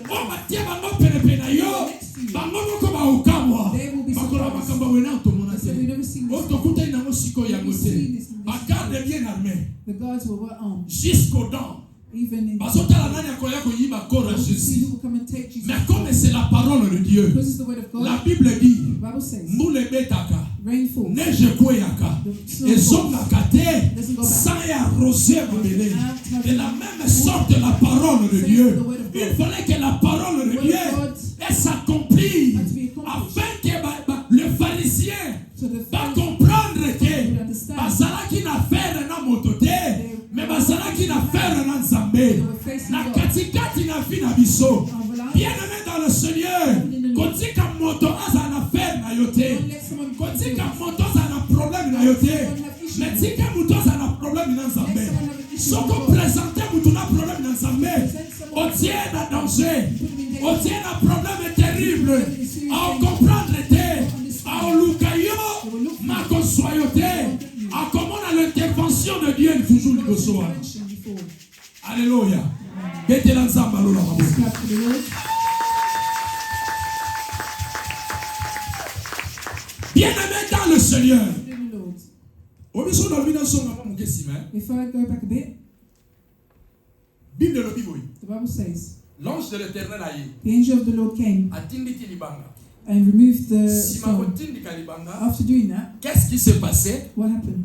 on va tirer bango penepe na yo, bango moko ba ukamwa. Bakola bakamba wena to mona so we've te. never seen O this. to kuta ina mosiko ya ngote. Bagarde bien armé The guards were well armed, jusqu'aux dents. even in Bazotala nani akoya koyiba corps à see Jésus. who will come and take Jesus. Mais comme c'est la parole de Dieu, Because it's the word of God, la Bible dit, the Bible says, mbule betaka, rain falls, neige kweyaka, the snow falls, ezongaka te, doesn't go back. sans y arroser mabele. De la même sorte, la parole de Dieu, il fallait que la parole de Dieu elle s'accomplisse, afin que le pharisien So the va Pharisees comprendre would que understand bazalaki na faire na moto te, mais bazalaki na faire na they Nzambe. were facing Na God. katikati na vie na biso. Our lives, Bien-aimé dans le Seigneur, kotika moto aza na faire na yo te. don't let someone Kotika moto aza na problème na yo te. Mais tika moto aza na problème na Nzambe. Soko présenter moto na problème na Nzambe. Otie na danger. Otie na problème terrible. A comprendre te. A luka yo. Mako soyo te. A comment l'intervention de Dieu toujours liboso. mentioned before. Alléluia. Betela nzamba lola maboko. Clap for the Lord. Bien-aimé dans le Seigneur. In the Lord. Obiso na bina songa mo mukesima. If I go back a bit, Bible le biboyi. the Bible says, L'ange de l'Éternel a yi. the angel of the Lord came Atindiki libanga. and removed the Sima stone. kotindika libanga. After doing that, Qu'est-ce qui s'est passé? what happened?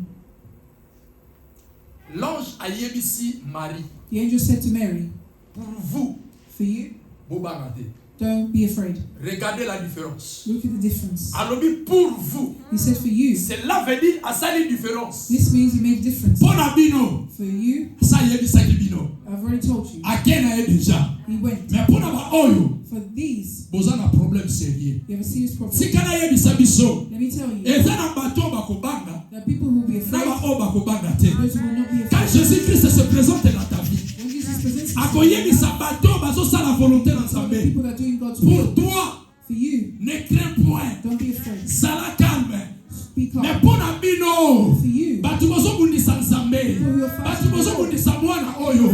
L'ange a yebisi Marie. The angel said to Mary, Pour vous, for you, bobangate. don't be afraid. Regardez la différence. Look at the difference. Alobi pour vous. He said for you. Cela veut dire à ça une différence. This means you made a difference. Pour abino, For you, ça yebisa kibino. I've already told you. Akena ye déjà. He went. Mais pour na ba oyo, For these, boza na problème sérieux. you have a serious problem. Sikana yebisa biso. Let me tell you, Eza na bato bakobanga. there are people who will be Na afraid, ba o bakobanga te. those who will not be Quand afraid. Jésus-Christ se présente dans ta vie, When Jesus presents himself, akoyebisa bato bazosala la volonté na the Nzambe. people that are doing God's Pour will, toi, for you, ne crains point. don't be afraid. Sala calme. Be calm. Mais pour na bino, For you, bato bozobundisa Nzambe. Bato bozobundisa mwana oyo.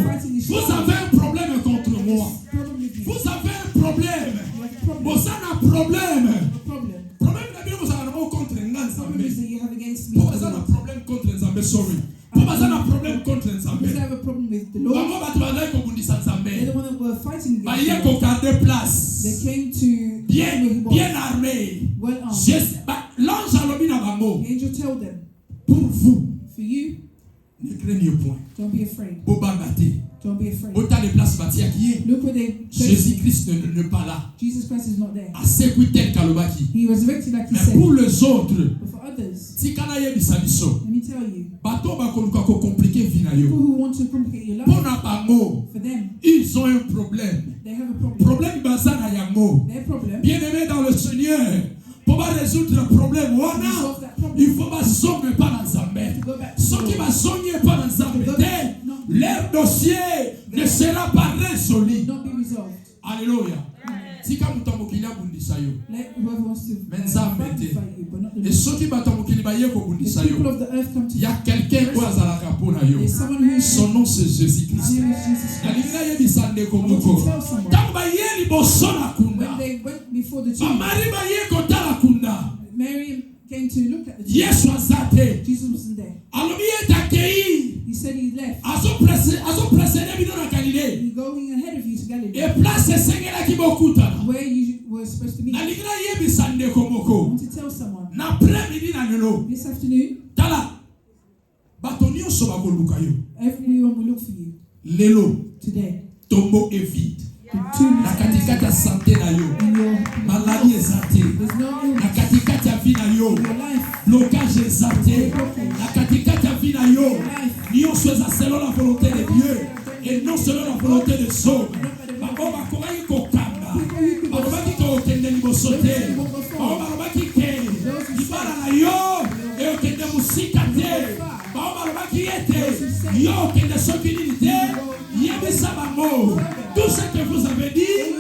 Vous avez un problème contre moi. problem with you. Vous avez un problème. You have a problem. Bozana problème. A problem. Problème na bino bozana na contre nga Problem is Nzambe. that you have against me. Pour bazana problème contre Nzambe, sorry. Pour bazana problème contre Because Nzambe. I have a problem with the Lord. Bango bato bazali kobundisa They're Nzambe. the one that were fighting Baye against the Lord. kokarde place. They came to Bien, where he was, bien armé. well armed. L'ange alobi na bango. The angel told them, Pour vous, for you, ne craignez point. don't be afraid. Bobanga te. Don't be afraid. Autant de places bâties qui est. Look where they placed him. Jésus-Christ n'est pas là. Jesus Christ is not there. Assez quitter kalobaki. He resurrected like he Mais said. pour les autres, But for others, si kana yebisa biso, let me tell you, bato bakoluka ko compliquer vie na people yo. who want to complicate your life, Pona bango, for them, ils ont un problème. they have a problem. Problème bazana yango. Their problem, Bien-aimé dans le Seigneur, pour résoudre le problème, to wana, solve that problem, il faut bazonge pas dans Nzambe. to go back to Ceux the qui Lord. bazonge pas dans Nzambe, leur dossier ne sera pas résolu. Not be resolved. Alléluia. Tika mutamokili abundisa yo. Let whoever wants to Nzambe te. magnify you, but not the Et Lord. ceux qui batamokili baye The kobundisa people yo. of the earth come to Il y a quelqu'un qui azalaka pona yo. There's someone who is Son nom c'est his Jésus-Christ. name is Jesus Christ. Nalinga yebisa ndeko I want moko. to tell someone, Tango baye liboso na when kunda. they went before the tomb, Bamari baye kotala kunda. Mary came to look at the tomb. Yesu azate. Jesus wasn't there. Alobi etakei. He said he left. Azo précédé bino na Galilée. He's going ahead of you to Galilee, Et place esengelaki bokutana. where you were supposed to meet. I Nalinga yebisa ndeko moko. want to tell someone, Na après-midi na lelo. this afternoon, Tala. Bato nyonso bakoluka yo. everyone will look for you. Lelo. Today, Tombo est vide. the tomb Na is katikati ya santé na yo. in your Maladie eza te. There's no Na illness katikati ya vie na yo. in your life. Blocage eza te. Na katikati ya vie na yo. Nyonso eza selon la volonté de Dieu. Et non selon la volonté des hommes. Bango bakoki kokanga. Balobaki kokende liboso te. Bango balobaki ke. Libala na yo. Eyokende mosika te. Bango balobaki ete. Yo okende soki nini te. Yebisa bango. Tout ce que vous avez dit,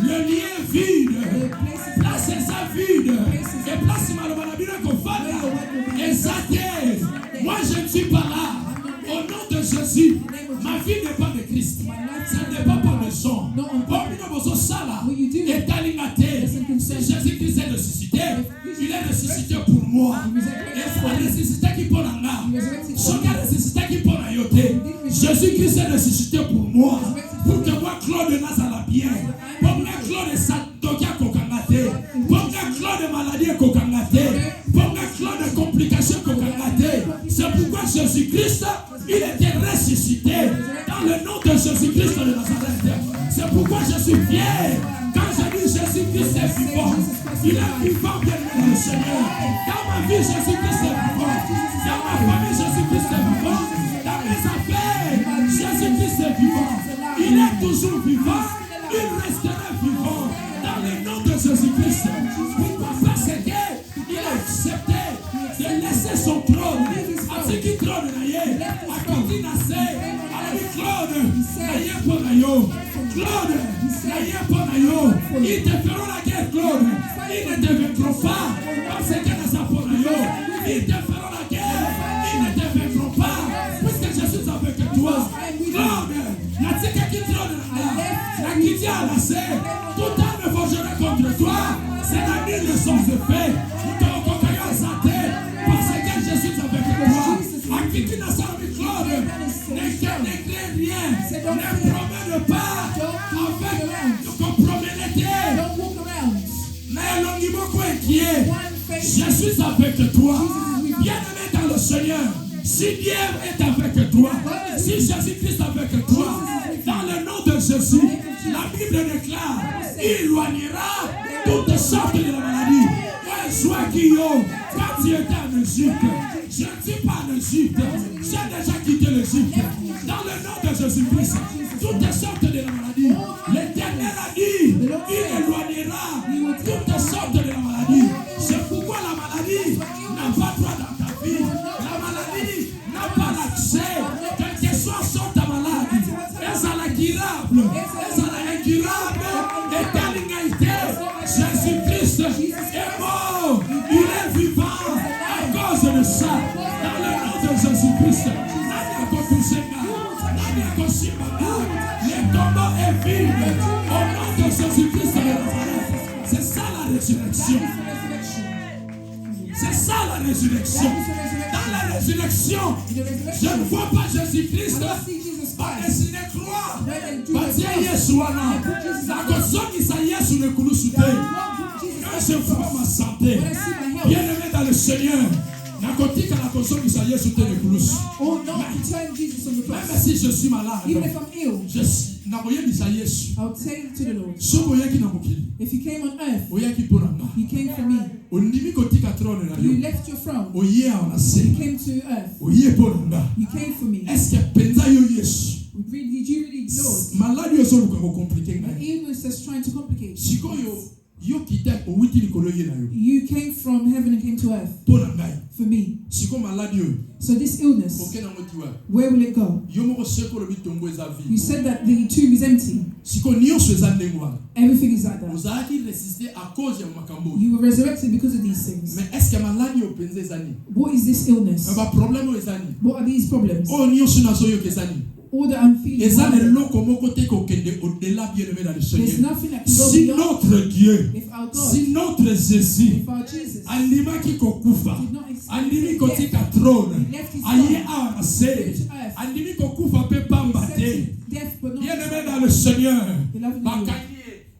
le lieu est vide. Place eza vide. Et place maloba na bino kofanda. Eza te. Moi je ne suis pas là. Au nom de Jésus, ma vie n'est pas de Christ. Ça ne dépend pas de son. Si Jésus-Christ est ressuscité, il est ressuscité pour moi. Et c'est la ressuscité qui pour là. Ressuscité qui pour la yoté. Jésus-Christ est ressuscité pour moi. Pour que moi, Claude Nazala bien. Pour moi, Claude Santokia Kokangate. Pour moi, Claude maladie Kokangate. Pour moi, Claude complications Kokangate. C'est pourquoi Jésus-Christ, il était ressuscité dans le nom de Jésus-Christ de Nazareth. C'est pourquoi je suis fier. Quand je dis Jésus-Christ est vivant, il est vivant bien dans le Seigneur. Dans ma vie, Jésus-Christ est vivant. Dans ma famille, Jésus-Christ est vivant. Dans mes affaires, Jésus-Christ est vivant. Il est toujours vivant. Il restera vivant. Dans le nom de Jésus-Christ. Pourquoi? Parce qu'il a accepté de laisser son trône à ce qui trône d'ailleurs. À côté d'Assé, à la Claude, d'ailleurs pour l'aïeux. Claude, d'ailleurs pour l'aïeux. Ils te feront la guerre, Claude. Ils ne te vaincront pas. Parce que dans sa pour l'aïeux. Ils te feront la guerre. Ils ne te vaincront pas. Puisque je suis avec toi. Claude, la dit à la sœur, tout âme forgerée contre toi, c'est la nulle de son fait. Parce que Jésus est avec toi. À qui n'a pas le micro, ne rien, ne promène pas avec compromettre. Mais l'on dit beaucoup inquiet. Jésus est avec toi. Bien-aimé dans le Seigneur. Si Dieu est avec toi, si Jésus-Christ est avec toi, dans le nom de Jésus, la Bible déclare, il éloignera toutes sortes de maladies. Soit Guillaume, quand tu étais en Égypte, je ne suis pas en Égypte, j'ai déjà quitté l'Égypte. Dans le nom de Jésus-Christ, toutes sortes de maladies, l'Éternel a dit, il éloignera toutes sortes de maladies. C'est pourquoi la maladie n'a pas droit dans ta vie. La maladie n'a pas l'accès, quelle que soit sorte de maladie. Elle est incurable, elle est incurable, éternalité. Jésus-Christ est mort, il est vivant à cause de ça. Dans le nom de Jésus-Christ, le tombeau est vide au nom de Jésus-Christ. C'est ça la résurrection. C'est ça la résurrection. Dans la résurrection, je ne vois pas Jésus-Christ. Palestine croit. Batia Yesu wana. La kosongisa Yesu ne kulusute. Quand je vois ma santé, bien-aimé dans le Seigneur, nakotika na kosongisa Yesu te ne kulus. Oh no, turn Jesus on the cross. Même si je suis malade, Even if I'm ill, je nakoyebisa Yesu. I'll tell it to the Lord. Sobo yaki na mokili. If you came on earth, Oyaki pona nga. you came for me. Ondimi kotika trône na You yo. left your throne. Oye ona se. You came to earth. Oye pona nga. You came for me. Est-ce que penza yo Yesu? Did you really, Lord? Maladi yo solo ko compliquer nga. The illness that's trying to complicate. Sikoyo yo kita o witi likolo ye na yo. You came from heaven and came to earth Pona ngai. for me. Siko maladi yo. So this illness, Okena motiwa. where will it go? Yo moko seko lo bitombo eza You vie. said that the tomb is empty. Siko nyonso eza ndengwa. Everything is like that. Ozaki résister à cause ya makambo. You were resurrected because of these things. Mais est-ce que maladi yo penza ezani? What is this illness? Ba problème o ezani. What are these problems? O nyonso nazo yo kezani. All that I'm feeling. Ezane loko moko te ko kende au-delà bien-aimé dans le There's Seigneur. nothing that can go Si beyond. notre Dieu, If our God, si notre Jésus if our Jesus andimaki kokufa, did not experience andimi death, kotika trône, he left his aye throne, awa na se, came to earth, andimi kokufa pe pamba te. accepted death but not Bien-aimé dans le Seigneur, Beloved in the Lord, bakanye,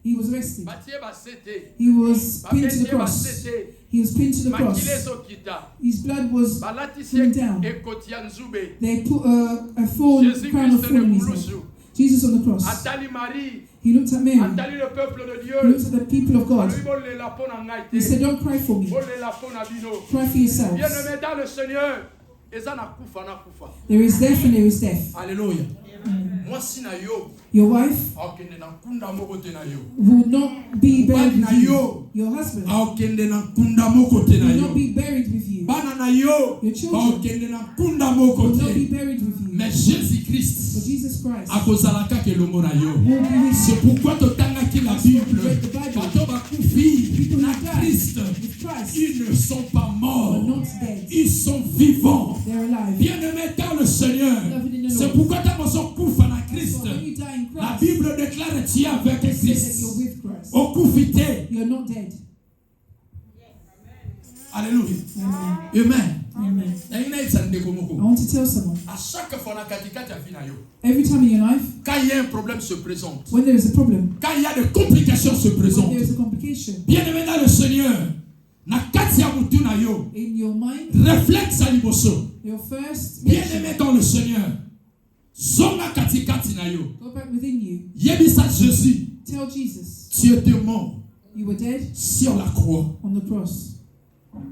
he was arrested. batie basete, He was pinned to the batie cross. basete, He was pinned to the cross. makilezo kita, His blood was balatisi coming down. ekoti ya nzube, They put a thorn, Jésus crown of Christ thorn on ne his head. kulusu, Jesus on the cross. atali Marie, He looked at Mary. atali le peuple de He Dieu, looked at the people of God. lui bolela pona ngai He te, said, don't cry for me. bolela pona bino. Cry for yourselves. Bien-aimé dans le Seigneur, eza na kufa. There is death and there is death. Alléluia. Moi si na yo, Your wife akende na kunda moko te na yo. will not be buried na with you. yo, Your husband akende na kunda moko te na will yo. not be buried with you. Bana na yo, Your children akende na kunda moko will not be te. buried with you. Mais Jésus-Christ But Jesus Christ akozala kaka elongo na yo. will be with C'est pourquoi totangaki la Bible. Read the Bible. Bato bakufi People na who died Christ, with Christ ils ne sont pas are morts. not dead. Ils sont vivants. They're alive. Bien-aimé dans le Seigneur, c'est pourquoi tant kufa na Christ. So when you die in La Christ, Bible déclare tu es avec it says that Christ. you're with Christ. Okufite. You're not dead. Alléluia. Amen. Amen. Amen. Aina itsande I komoko. want to tell someone, À chaque fois na katikati ya vie na yo, every time in your life, quand il y a un problème se présente, when there is a problem, quand il y a des complications se when présentent, there is a complication bien-aimé dans le Seigneur, na kati ya mutu na yo, in your mind, réflexe à liboso. your first Bien-aimé dans le Seigneur, zonga katikati na yo, go back within you, yebisa Jésus, tell Jesus, tu étais mort you were dead sur la croix, on the cross.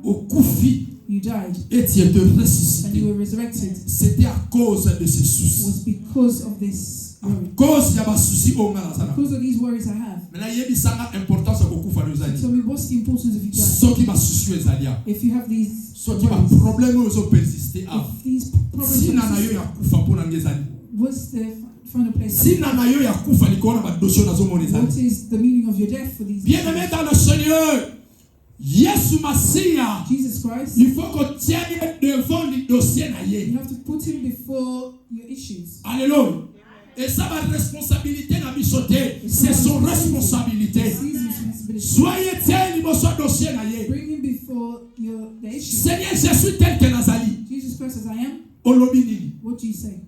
okufi You died et tu étais and you ressuscité. were resurrected. C'était à cause de ces It soucis. was because of this À worry. cause ya basusi oyo nga nazala. Because of these worries I have. Maintenant yebisanga importance ya kokufa leo ezali. Tell me, what's the importance of you dying? Soki basusi oyo ezali ya. If you have these Soki worries, baproblème oyo ezopersiste awa. if these problems Ntina na yo persist, ya kufa mpo na nga ezali. what's the final place? Ntina na yo ya kufa likolo na badosio nazomona ezali. What is the meaning of your death for these? Bien-aimé dans le Seigneur, Yesu Masia, Jesus Christ, il faut qu'on tienne devant le dossier na you ye. have to put him before your issues. Alléluia. Et ça va responsabilité na bisoté. C'est son responsabilité. It's his responsibility. Soyez tel liboso dossier na ye. Bring him before the issue. Seigneur, je suis tel que Nazali. Jesus Christ as I am. Olobi nini? What do you say?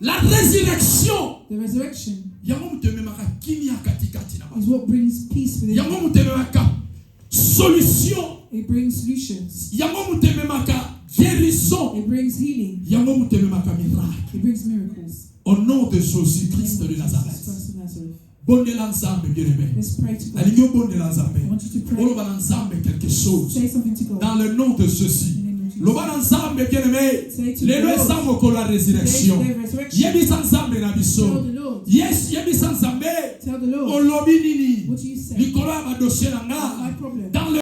La résurrection. The resurrection Yango mutememaka kimia katikati na is ba. what brings peace within Yango you. mutememaka solution. It brings solutions. Yango mutememaka guérison. It brings healing. Yango mutememaka miracle. It brings miracles. Au nom de Jésus-Christ In the de name of Jesus Nazareth. Christ of Nazareth. Bondela nzambe bien-aimé. Let's pray to God. Alingo bondela nzambe. I want you to pray. Oloba na nzambe quelque chose. Say something to God. Dans le nom de ceci. In the name of Jesus. Loba na nzambe bien-aimé. Say to Lelo God. eza mokolo ya résurrection. Say to the resurrection. Yebisa nzambe na Tell biso. the Lord. Yes, yebisa nzambe. Tell the Lord. Olobi nini? What do you say? Likolo ya badossier na My nga. problem. Dans le